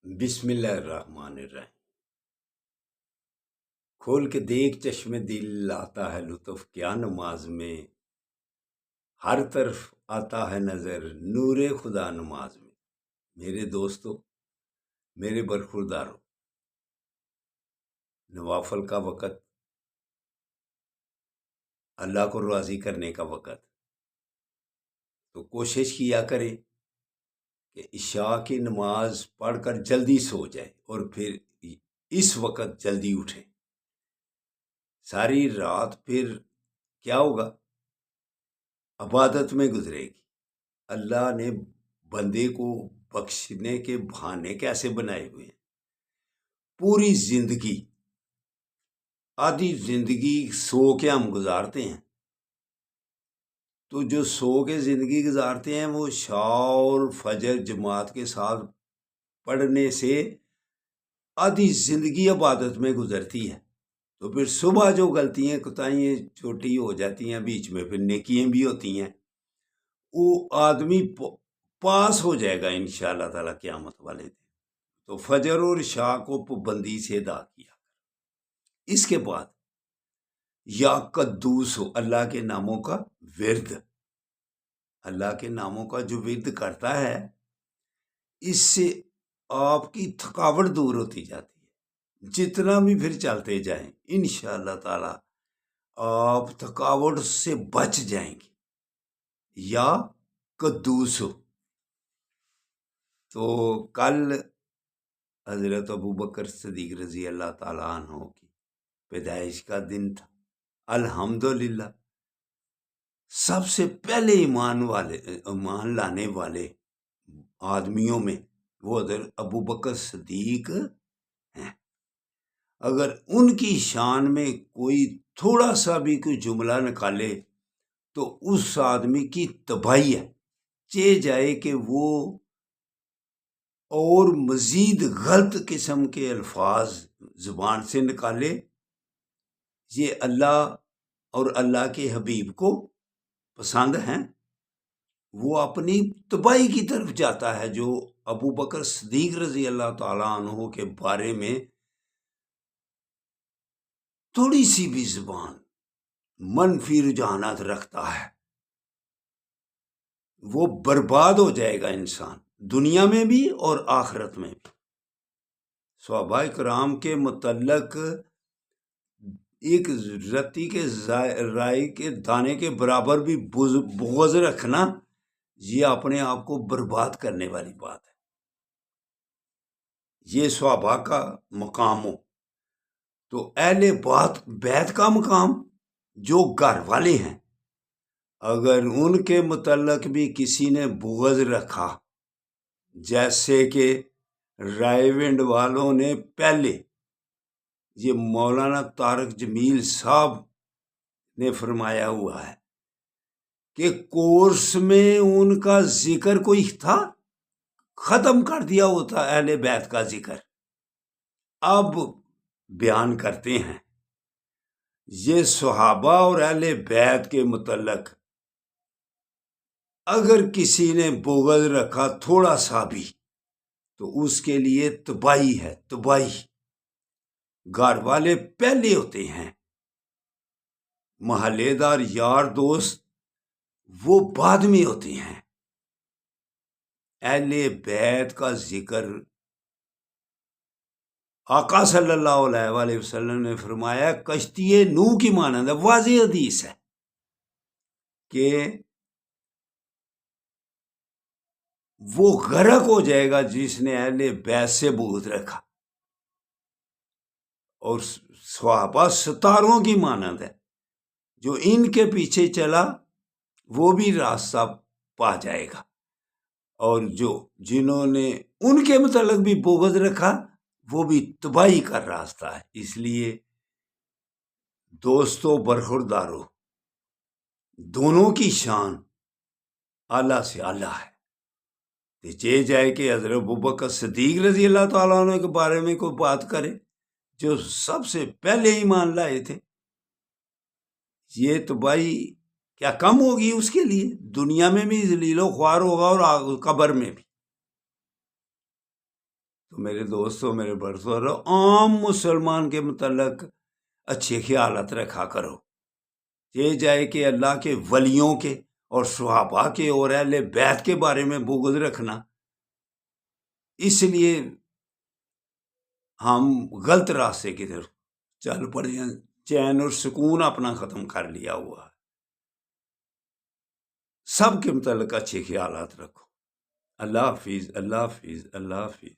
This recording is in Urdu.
بسم اللہ الرحمن الرحیم۔ کھول کے دیکھ چشم دل، آتا ہے لطف کیا نماز میں، ہر طرف آتا ہے نظر نور خدا نماز میں۔ میرے دوستو، میرے برخوردارو، نوافل کا وقت، اللہ کو راضی کرنے کا وقت، تو کوشش کیا کریں کہ عشاء کی نماز پڑھ کر جلدی سو جائے اور پھر اس وقت جلدی اٹھے۔ ساری رات پھر کیا ہوگا؟ عبادت میں گزرے گی۔ اللہ نے بندے کو بخشنے کے بہانے کیسے بنائے ہوئے ہیں؟ پوری زندگی، آدھی زندگی سو کے ہم گزارتے ہیں، تو جو سو کے زندگی گزارتے ہیں وہ عشاء اور فجر جماعت کے ساتھ پڑھنے سے آدھی زندگی عبادت میں گزرتی ہے، تو پھر صبح جو غلطیاں کوتاہیاں چھوٹی ہو جاتی ہیں، بیچ میں پھر نیکیاں بھی ہوتی ہیں، وہ آدمی پاس ہو جائے گا انشاءاللہ تعالیٰ قیامت والے دن۔ تو فجر اور عشاء کو پابندی سے ادا کیا۔ اس کے بعد یا قدوس ہو، اللہ کے ناموں کا ورد، اللہ کے ناموں کا جو ورد کرتا ہے، اس سے آپ کی تھکاوٹ دور ہوتی جاتی ہے۔ جتنا بھی پھر چلتے جائیں انشاءاللہ تعالی آپ تھکاوٹ سے بچ جائیں گے۔ یا قدوس ہو، تو کل حضرت ابوبکر صدیق رضی اللہ تعالیٰ عنہ کی پیدائش کا دن تھا۔ الحمدللہ سب سے پہلے ایمان لانے والے آدمیوں میں وہ حضرت ابوبکر صدیق ہیں۔ اگر ان کی شان میں کوئی تھوڑا سا بھی کوئی جملہ نکالے تو اس آدمی کی تباہی ہے، چاہے جائے کہ وہ اور مزید غلط قسم کے الفاظ زبان سے نکالے، یہ اللہ اور اللہ کے حبیب کو پسند ہیں، وہ اپنی تباہی کی طرف جاتا ہے۔ جو ابوبکر صدیق رضی اللہ تعالیٰ عنہ کے بارے میں تھوڑی سی بھی زبان منفی رجحانات رکھتا ہے، وہ برباد ہو جائے گا انسان، دنیا میں بھی اور آخرت میں بھی۔ صحابہ کرام کے متعلق ایک رتی کے رائی کے دانے کے برابر بھی بغض رکھنا، یہ اپنے آپ کو برباد کرنے والی بات ہے۔ یہ صحابہ کا مقام ہو تو اہل بیت کا مقام جو گھر والے ہیں، اگر ان کے متعلق بھی کسی نے بغض رکھا، جیسے کہ رائے ونڈ والوں نے پہلے، یہ مولانا طارق جمیل صاحب نے فرمایا ہوا ہے کہ کورس میں ان کا ذکر کوئی تھا، ختم کر دیا ہوتا اہل بیت کا ذکر، اب بیان کرتے ہیں یہ صحابہ اور اہل بیت کے متعلق اگر کسی نے بغض رکھا تھوڑا سا بھی، تو اس کے لیے تباہی ہے، تباہی۔ گھر والے پہلے ہوتے ہیں، محلے دار یار دوست وہ بعد میں ہوتے ہیں۔ اہل بیت کا ذکر آقا صلی اللہ علیہ وسلم نے فرمایا کشتی نوح کی مانند ہے، واضح حدیث ہے کہ وہ غرق ہو جائے گا جس نے اہل بیت سے بغض رکھا، اور صحابہ ستاروں کی مانند ہے، جو ان کے پیچھے چلا وہ بھی راستہ پا جائے گا، اور جنہوں نے ان کے متعلق بھی بغض رکھا وہ بھی تباہی کا راستہ ہے۔ اس لیے دوستو، برخوردارو، دونوں کی شان اعلیٰ سے اعلیٰ ہے۔ چاہے جائے کہ حضرت ابوبکر صدیق رضی اللہ تعالیٰ عنہ کے بارے میں کوئی بات کرے جو سب سے پہلے ایمان لائے تھے، یہ تباہی کیا کم ہوگی اس کے لیے؟ دنیا میں بھی ذلیل و خوار ہوگا اور قبر میں بھی۔ تو میرے دوستوں، میرے برسوں، عام مسلمان کے متعلق اچھے خیالات رکھا کرو. یہ جائے کہ اللہ کے ولیوں کے اور صحابہ کے اور اہل بیت کے بارے میں بغض رکھنا، اس لیے ہم غلط راستے کی طرف چل پڑے ہیں، چین اور سکون اپنا ختم کر لیا ہوا ہے. سب کے متعلق اچھے خیالات رکھو. اللہ حافظ، اللہ حافظ، اللہ حافظ.